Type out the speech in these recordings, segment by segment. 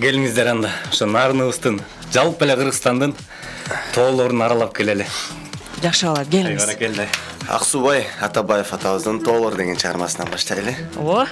Келиңиздер анда. Ошо нарыныбыздын, жалпы эле Кыргызстандын тоолорун аралап келели. Жакшы калат, келиңиз. Баракелде. Аксубай Атабаев атабыздын Тоолор деген чыгармасынан баштайлы. О.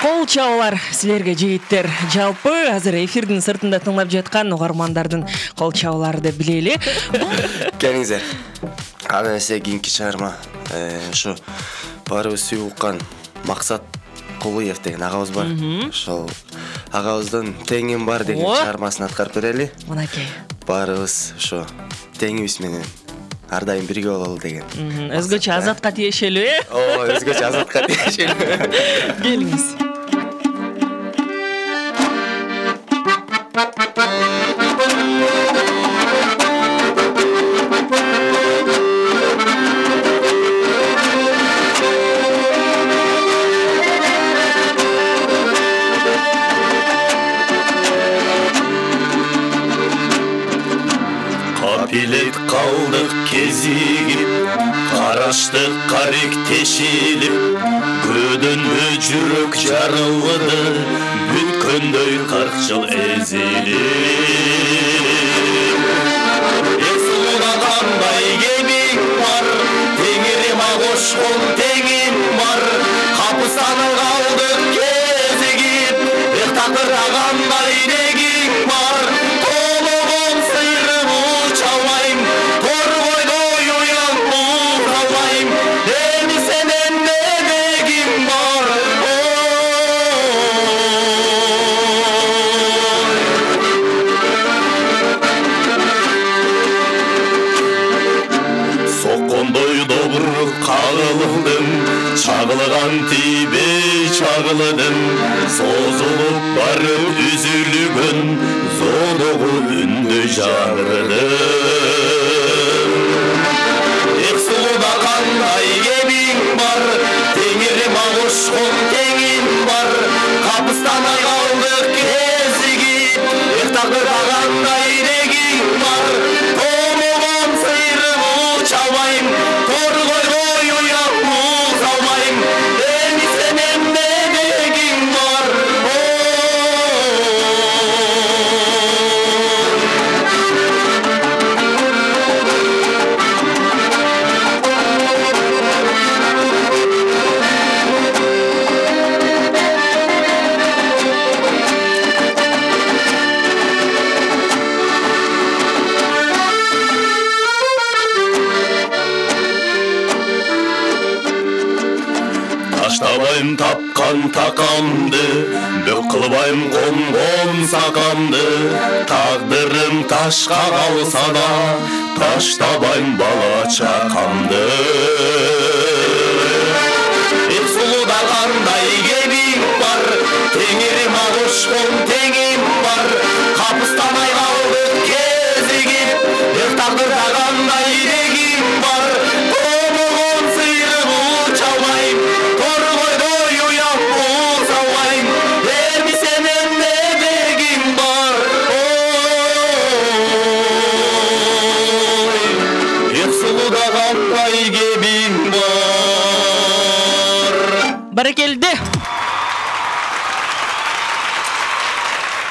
Кол чабуулар силерге жигиттер. Жалпы азыр эфирдин сыртында тыңлап жаткан угармандардын кол чабууларды билели. Келиңиздер. Аны эсе кийинки чыгарма. Ошо барыбыз сүйүп уккан Максат Кулуев деген агабыз бар. Ошол агабыздын Теңим бар деген чыгармасын аткарып берели. Мынакей. Барыбыз ошо теңибиз менен ар дайым бирге бололу деген. Өзгөчө Азатка тиешелүү, э? Өзгөчө Азатка тиешелүү. Келиңиз. Билет қалдық кезігіп, қараштық қарек тешіліп, көдінді жүрек жарылды, бүткөндөй 40 жыл ezilip. Есулағандай кемең бар, теңірім ағош қол теңім бар, қапыстаның қалдық кезігіп, тақырағандай дегің бар. Қағылған тибе шағылыдың созылып барып үзілігін золығы үнді жаңырды Сұлуда қандай кебің бар теңірім ағышқын теңін бар қапыстанай қалдық кезігіп тақырда қандай дегің бар томылған сыйрым ұша алмайым торғой ғой ұям мұз алмайым сенен не дегің бар Таштабайым тапқан тақамды бүк қылбайым қонған сақамды тағдырым ташқа қалса да таштабайым бала чақамды сұлуда қандай кебің бар теңірім ағышқын теңім бар қапыстанай қалдық кезігіп тағдырда қандай дегің бар томылған сыйрым ұша алмайым торғойдай ұям мұз алмайым сенен не дегің бар сұлуда қандай кебің бар Баракелді.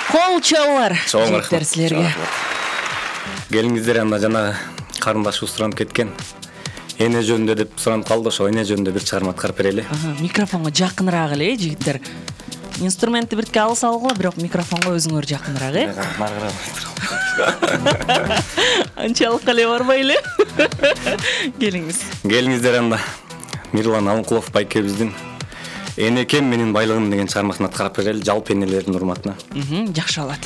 Қол чаулар. Чоң Жігіттер сілерге. Келиңиздер анда жана карындашыбыз суранып кеткен эне жөнүндө деп суранып калды, ошо эне жөнүндө бир чыгарма аткарып берели. Микрофонго жакыныраак эле, жигиттер. Инструментти бирке алыс алгыла, бирок микрофонго өзүңөр жакыныраак, Анчалык эле барбай эле. Келиңиз. Келиңиздер анда Мирлан Алынкулов байкебиздин «Энекем менин байлыгым» деген чыгармасын аткарып берели, жалпы энелердин урматына. Жакшы болот.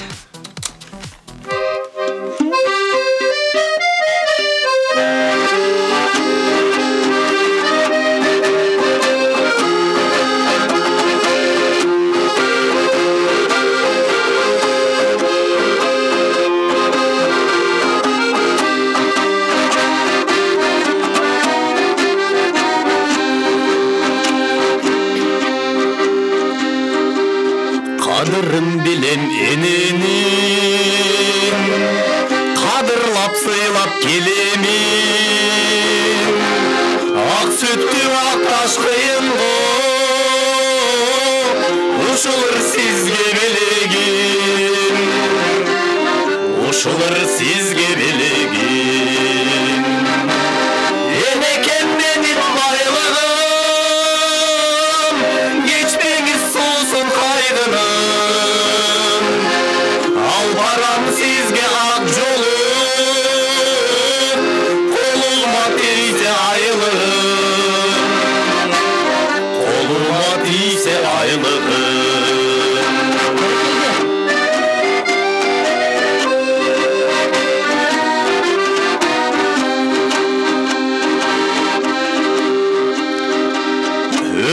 Қадырын білем ененің, қадырлап сыйлап келемін. Ақ сүтті ақташ қиын ғой, ұшылыр сізге белегім, ұшылыр сізге белегім. Енекем менің байлығым, кечпеңіз сусын қайғыны. Барам sizge ак жолу, қолыма тисе айлығым, қолыма тисе айлығым.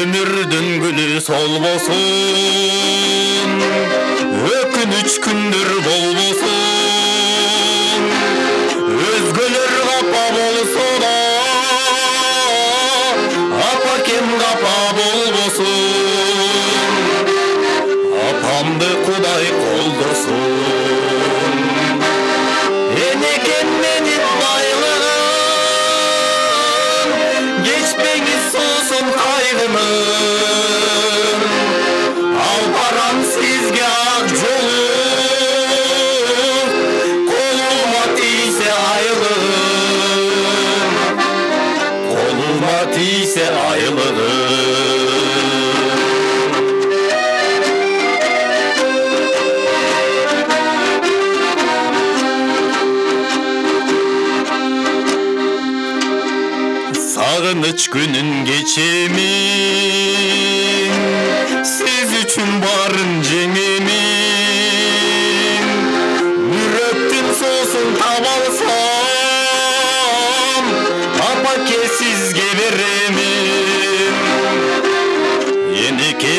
Өмірдің гүлі сол болсын, өкініш күндір болбосын, өзгелер қапа болса да, апакем қапа болбосын, апамды Құдай қолдасын. Енекем менің байлығым, кечпеңіз сосын қайғымын, ал барам сізге ақ жолу, қолыма тисе айлығым, қолыма тисе айлығым. Сағыныш күнін кечемін, сіз үшін барын жеңемін. Үректің сосын таба алсам, апаке сізге беремін. Енеке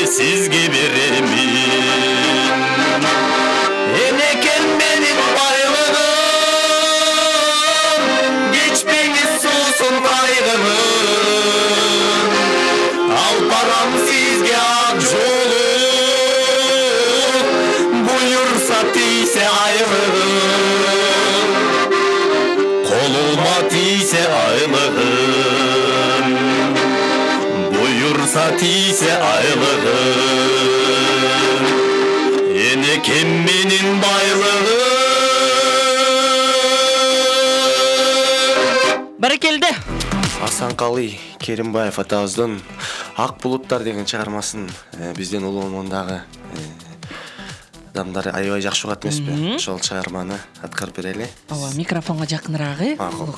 тисе айлығым, енекем менің байлығым. Баракелді. Асанқали Керимбаев атабыздын Ак булуттар деген чыгармасын бизден улуу мондагы адамдар аябай жакшы угат эмеспи? Ошол чыгарманы аткарып берели. Ооба, микрофонго жакыныраак. Макул.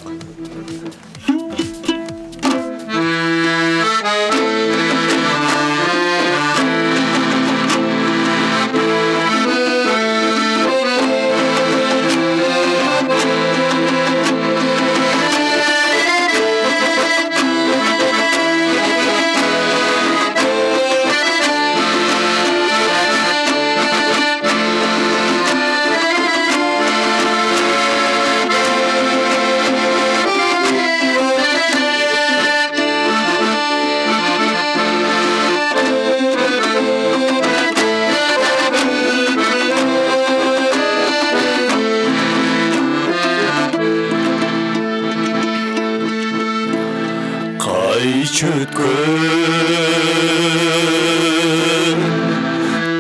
Çötkün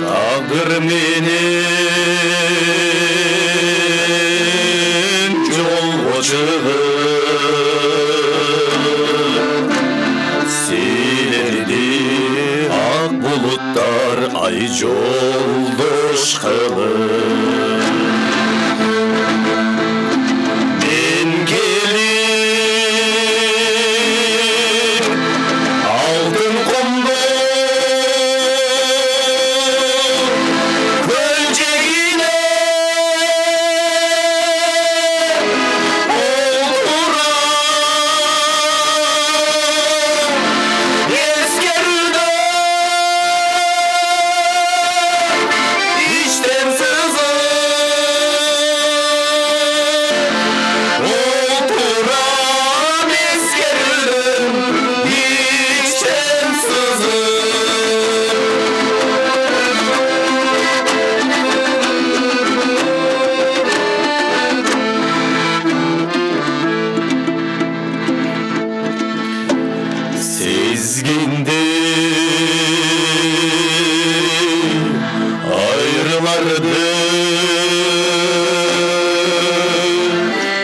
tağdır menin yol çıgın silerdi ak bulutlar ay yoldaş kılın. Men gelip altın kumdu kölceğine oturan eskeride içten sızır oturan eskerdim içten sızır. Sezgindi ayrılardı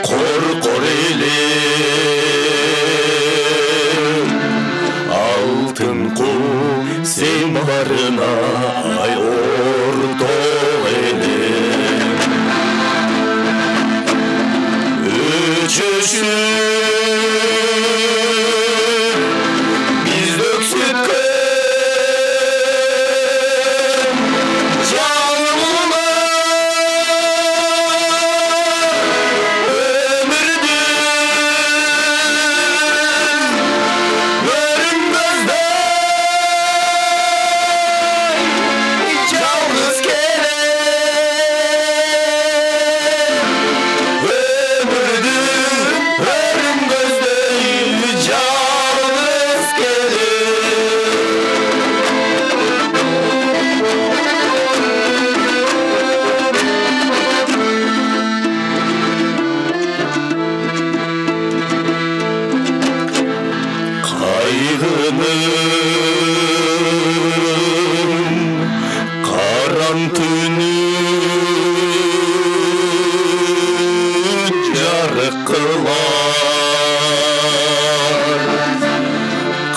kor elim altın kum sen barına ay orta elim uçuşur biz döksük canımı ömürdün görünmezden yalnız gelen ömürdün görünmezden yalnız kaygının karan tünü jarık kılar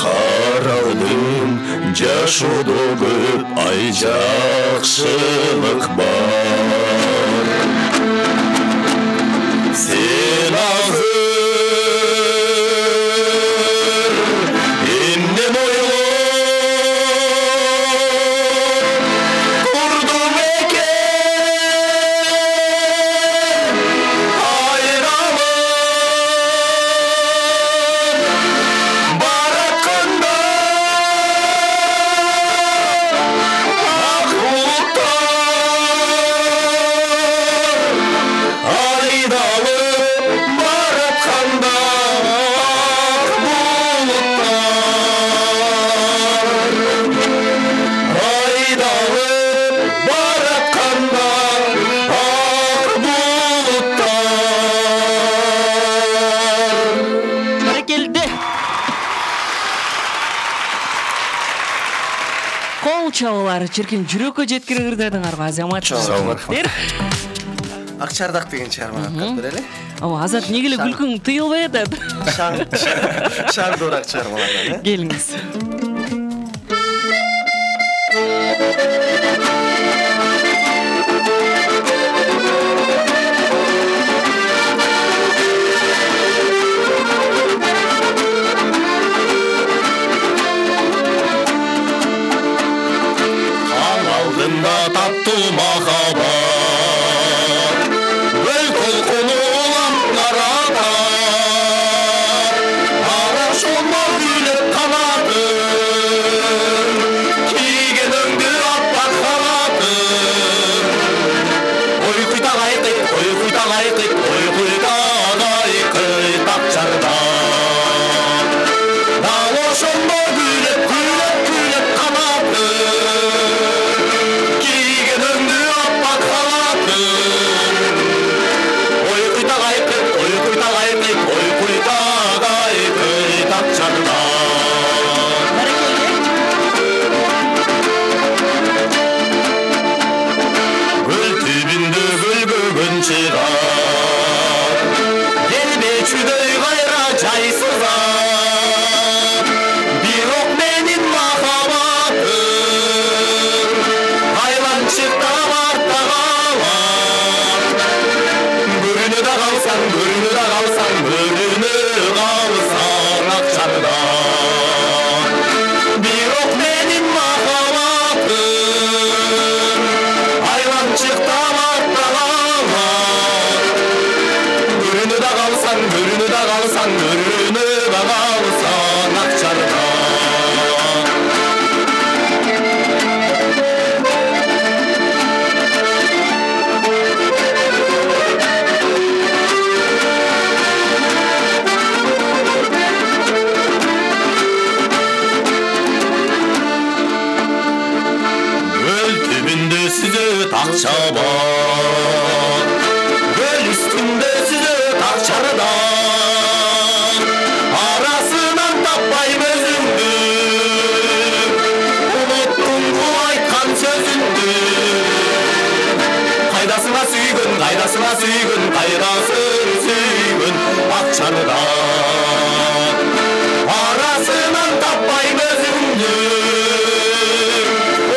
karaldım jaşı döküp ay jakşılık var sen hazır indim oylu kurdum eken ayrılın barakanda ak bulutlar чабалар чиркин жүрөккө жеткире кырдадыңарбы Азамат жигиттер. Акчардак деген чыгарманы аткарып берели. Азат эмнеге эле күлкүң тыйылбай атат? Шаң дурак чыгармалардан. Келиңиз. Aldında tatlı mahabat Göl kolkunu olan karada Araş olma gülüp kanadım Kigen öngü atlar halatım Oy kuyta gayqık, oy kuyta gayqık Oy kuyta gayqık takçarda Araş olma gülüp kanadım Akçabat Göl üstünde sizi takçardan Arasından tapmayım özündü Unuttum bu aytkan sözündü Kaydasına süygün, kaydasına süygün Kaydasın süygün Akçardan Arasından tapmayım özündü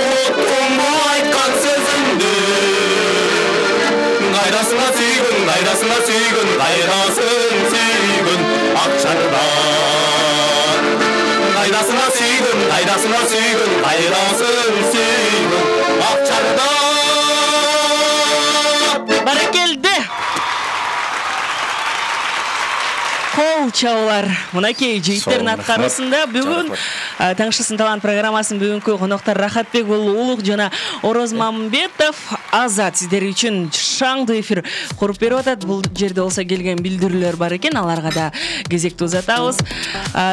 Unuttum bu aytkan sözündü Kaydasına süygün, kaydasına süygün, kaydasın süygün Akçardan Kaydasına süygün, kaydasına süygün, kaydasın süygün Akçardan Баракелде. Кол чабалар. Мынакей жигиттердин аткаруусунда бүгүн Таңшысын талант программасынын бүгүнкү коноктор Рахатбек уулу Улук жана Ороз Мамбетов Азат сиздер үчүн шаңдуу эфир куруп берип атат. Бул жерде болсо келген билдирүүлөр бар экен, аларга да кезекти узатабыз.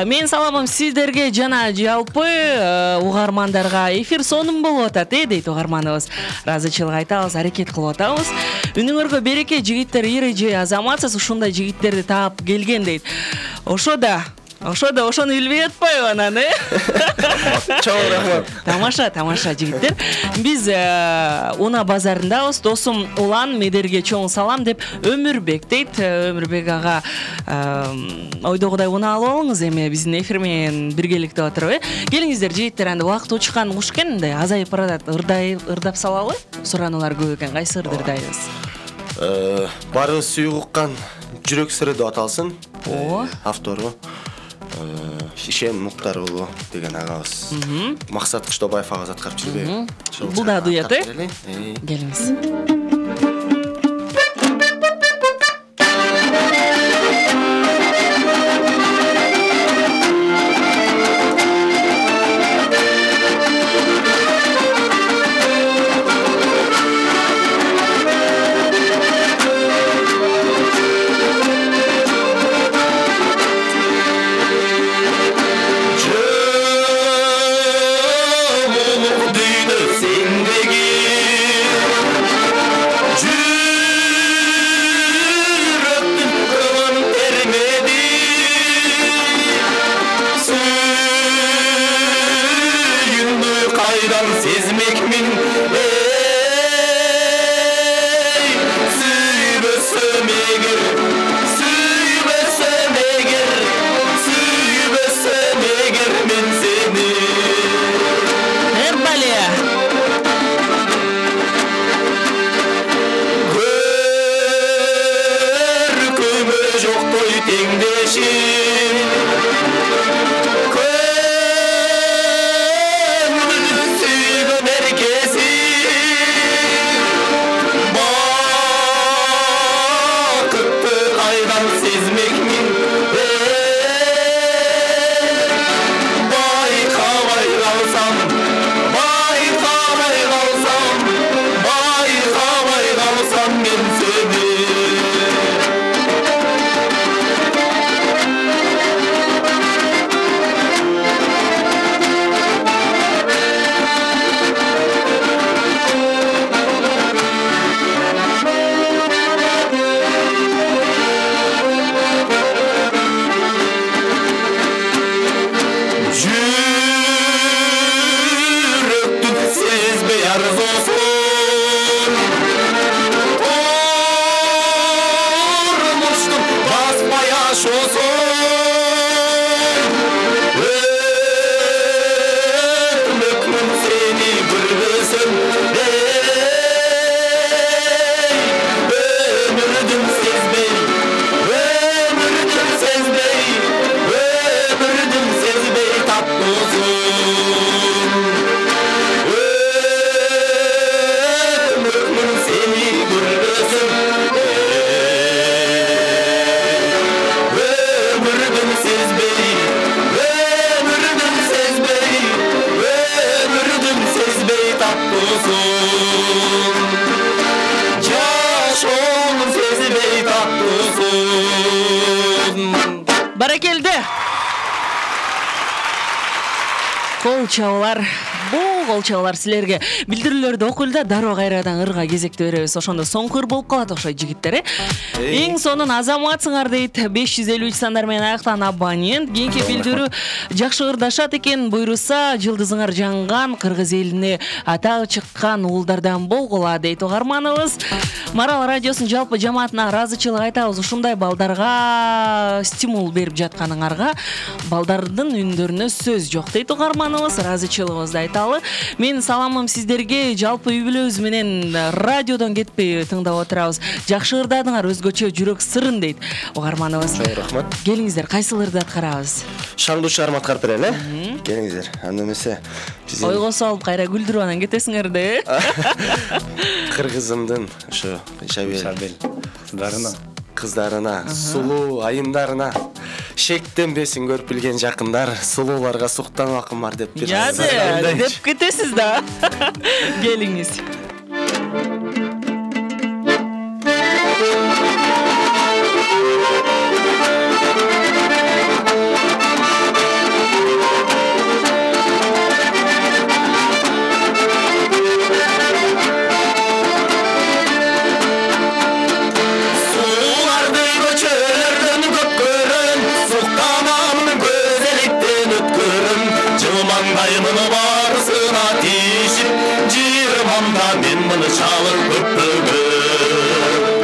Мен саламым сиздерге жана жалпы угармандарга. Эфир сонун болуп атат, дейт угарманыбыз. Ыраазычылык айтабыз, аракет кылып атабыз. Үнүңөргө береке, жигиттер Иреже Азаматсыз ушундай жигиттерди таап келген дейт. Ошону билбей атпайбы анан, Чоң рахмат. Тамаша жигиттер. Биз Уна базарындабыз. Досум Улан Медерге чоң салам деп Өмүрбек дейт. Өмүрбек ага ойдогудай уна алып алыңыз, эми биздин эфир менен биргеликте отуруп, Келиңиздер жигиттер, анды убакыт учкан куш экен, мындай азайып баратат. Ырдап салалы? Суранулар көп экен. Кайсы ырды ырдайбыз? Бары сүйүк уккан жүрөк сыры деп аталсын. Автору Ишен Муктар уулу деген агабыз. Максат Кыштобаев ага аткарып жүрбөйбү. Бул да дуэт, Келиңиз. ой теңдешим көңүл сүйгөн эркеси бакытты кайдан сезмекмин байкабай калсам мен сени жүрөктүн сезбей арзусун турмуштун баспай ашуусун өтмөкмүн сени көрбөсөм өмүрдүн сезбей таптуусун өмүрдүн сени көрбөсөм өмүрдүн сезбей таптуусун жашоону сезбей таптуусун Баракелді. Кол чабуулар. Бул кол чабуулар силерге билдирүүлөрдү окуйлда дароо кайрадан ырга кезекте беребиз. Ошондо соңкыр болуп калат окшойт жигиттер. Эң сонун азаматсыңар дейт. 553 сандар менен аяктаган абонент. Кийинки билдирүү жакшы ырдашат экен. Буйруса жылдызыңар жанган кыргыз элине атагы чыккан уулдардан болгула дейт угарманыбыз. Марал радиосунун жалпы жамаатына ыраазычылык айтабыз. Ушундай балдарга стимул берип жатканыңарга, балдардын үндөрүнө сөз жок дейт угарманыбыз. Ыраазычылыгыбызды айталы. Мен саламым сиздерге, жалпы үй бүлөбүз менен радиодон кетпей тыңдап отурабыз. Жакшы ырдадыңар, өзгөчө жүрөк сырын дейт угарманыбыз. Чоң рахмат. Келиңиздер, кайсы ырды аткарабыз? Шаңдуу чыгарма аткарып берели, келиңиздер. Анда эмесе ойго салып кайра күлдүрүп анан кетесиңер да. Кыргызымдын ошо Шабел кыздарына, сулуу айымдарына шектенбесин көрүп билген жакындар, сулууларга суктан акым бар деп бир деп кетесиз да. Келиңиз. Аймыны барысына тиішіп жиырмамда мен мұны шалып көптігім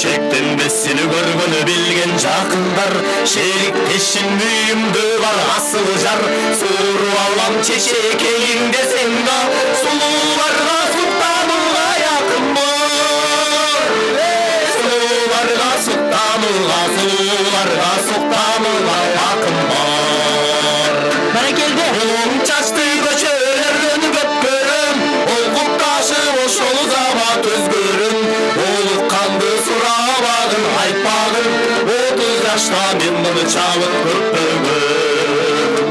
шектенбес сені көргіні білген жақындар шеріктешін үйімді бар асыл жар суырып алам шешекейін десең да сұлуларға сұқтануға якын бол сұлуларға сұқтануға якын бар Баракелді. Чачты көчөлөрдөн көпкөрүм олкуп ташып ошол замат өзгөрүм олукканды сурабадым айтпадым 30 жашта мен муну чалып көптөгөм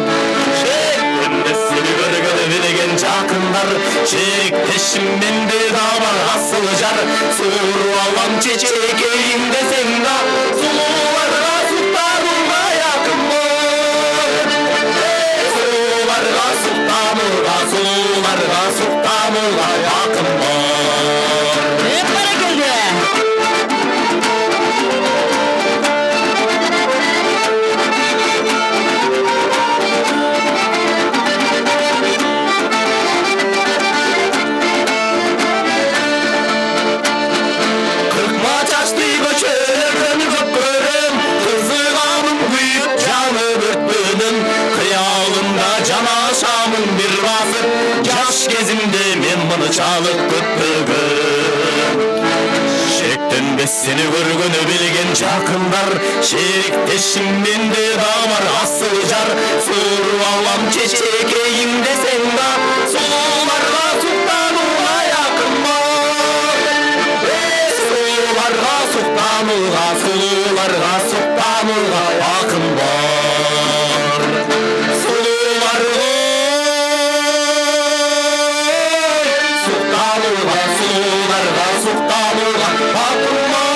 шектенбес сени көргөнү билген жакындар шериктешим менде да бар асыл жар сууруп алам чечекейин десең да сулууларга суктанууга якын бол сұлуларға сұқтануға якын бар. Баракелді. Кыркма чачты көчөлөрдөн Seni көргөнү билген жакындар, шериктешиң менде да бар асыл жар. Сууруп алам чечекейиң десең да, сулууларга суктанууга якынмын. Сулууларга суктанууга, сулууларга суктанууга акын бар. Сулууларга суктанууга, сулууларга суктанууга акын бар.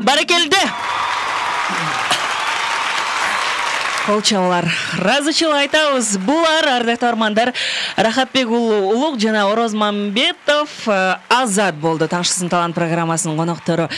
Баракелде. Кол чабуулар. Разычыл айтабыз. Булар ардактуу армандар Рахатбек уулу Улук жана Орозмамбетов Азат болду. Таңшысын талант программасынын коноктору.